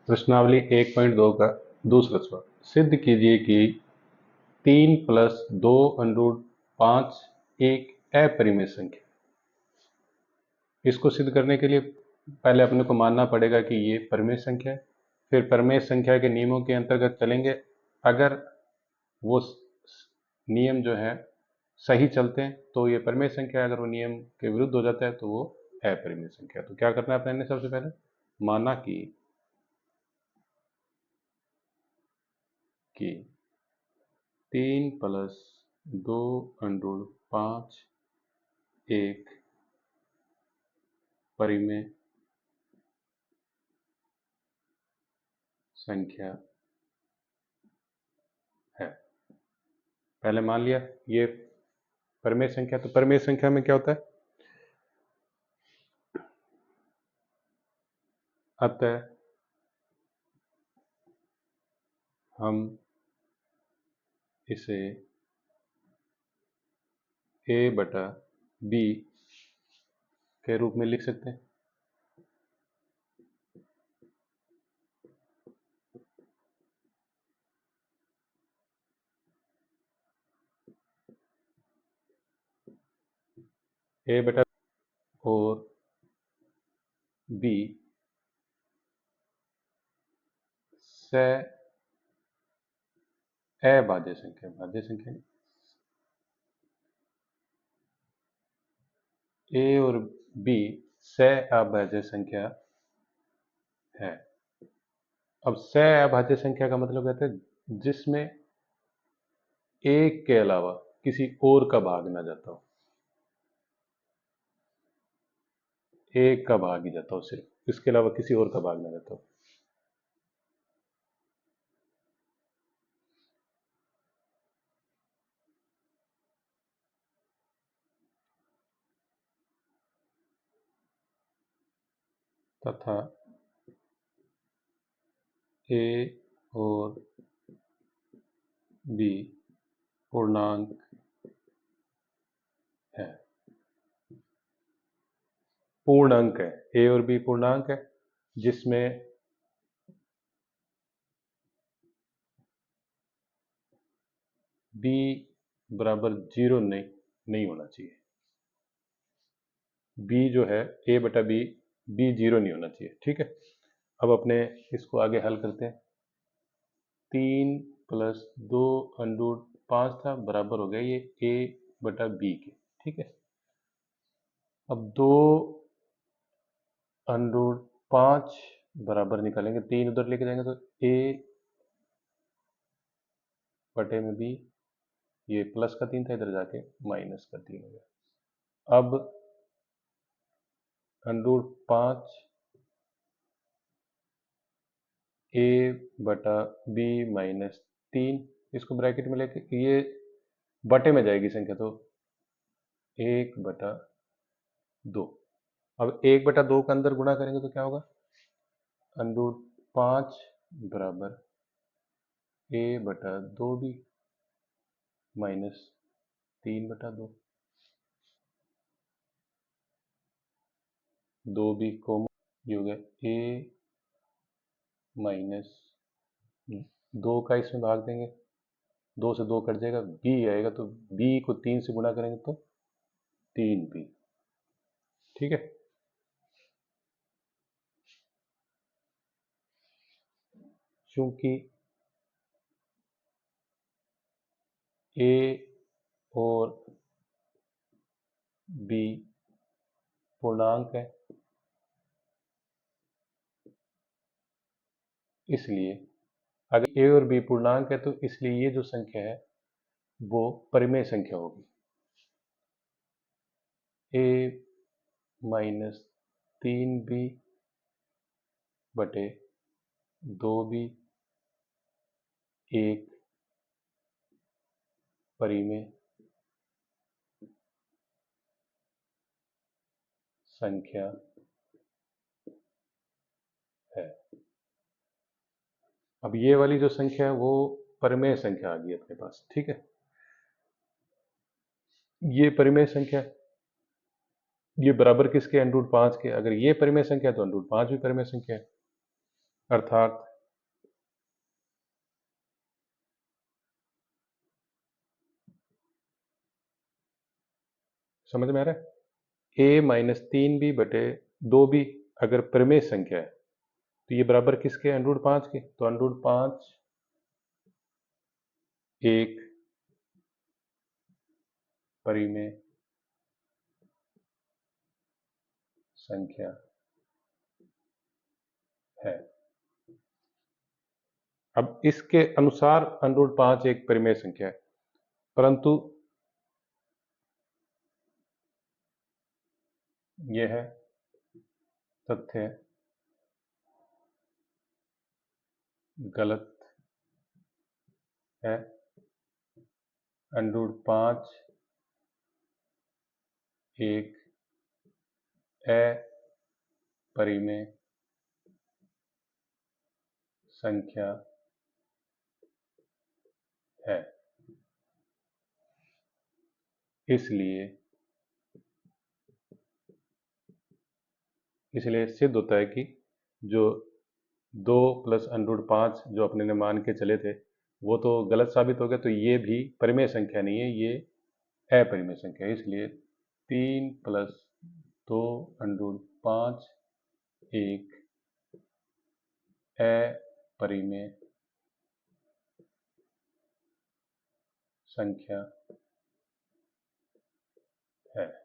प्रश्नावली 1.2 का दूसरा सवाल। सिद्ध कीजिए कि 3 प्लस 2 अंडर 5 एक अपरिमेय संख्या। इसको सिद्ध करने के लिए पहले अपने को मानना पड़ेगा कि ये परिमेय संख्या है। फिर परिमेय संख्या के नियमों के अंतर्गत चलेंगे। अगर वो नियम जो है सही चलते हैं तो ये परिमेय संख्या है, अगर वो नियम के विरुद्ध हो जाता है तो वो अपरिमेय संख्या है। तो क्या करना है अपने ने, सबसे पहले माना कि 3 प्लस 2 अंडर 5 एक परिमेय संख्या है। पहले मान लिया ये परिमेय संख्या। तो परिमेय संख्या में क्या होता है, अतः हम इसे a बटा b के रूप में लिख सकते हैं। a बटा और b से अभाज्य संख्या, भाज्य संख्या a और b से अभाज्य संख्या है। अब से अभाज्य संख्या का मतलब कहते हैं जिसमें एक के अलावा किसी और का भाग ना जाता हो, एक का भाग ही जाता हो, सिर्फ इसके अलावा किसी और का भाग ना जाता हो। तथा a और b पूर्णांक है, पूर्ण अंक है। a और b पूर्णांक है जिसमें b बराबर 0 नहीं होना चाहिए। b जो है a बटा b, b 0 नहीं होना चाहिए। ठीक है, अब अपने इसको आगे हल करते हैं। 3 प्लस 2 अंडर 5 था, बराबर हो गया ये a बटा b के। ठीक है, अब 2 अंडर 5 बराबर निकालेंगे, 3 उधर लेके जाएंगे तो a बटे में b, ये प्लस का 3 था, इधर जाके माइनस का 3 हो गया। अब अंडर 5 a बटा b माइनस 3, इसको ब्रैकेट में लेके ये बटे में जाएगी संख्या, तो 1/2। अब 1/2 का अंदर गुणा करेंगे तो क्या होगा, अंडर 5 बराबर a बटा 2b माइनस 3/2। 2b कॉमन, ये हो गया a माइनस 2 का इसमें भाग देंगे, 2 से 2 कट जाएगा, b आएगा, तो b को 3 से गुणा करेंगे तो 3b। ठीक है, चूंकि a और b पूर्णांक है, इसलिए अगर a और b पूर्णांक है तो इसलिए ये जो संख्या है वो परिमेय संख्या होगी। a माइनस 3b बटे 2b एक परिमेय संख्या है। अब ये वाली जो संख्या है वो परिमेय संख्या आ गई अपने पास। ठीक है, ये परिमेय संख्या, ये बराबर किसके, अंडर रूट 5 के। अगर ये परिमेय संख्या है तो अंडर रूट 5 भी परिमेय संख्या है। अर्थात समझ में आ रहा है, a माइनस 3b बटे 2b अगर परिमेय संख्या है तो ये बराबर किसके, √5 के। तो √5 एक परिमेय संख्या है। अब इसके अनुसार √5 एक परिमेय संख्या है, परंतु यह है तथ्य गलत है। √5 एक अपरिमेय संख्या है। इसलिए सिद्ध होता है कि जो 2 प्लस √5 जो अपने ने मान के चले थे वो तो गलत साबित हो गया, तो ये भी परिमेय संख्या नहीं है, ये अपरिमेय संख्या है। इसलिए 3 प्लस 2 √5 एक अपरिमेय संख्या है।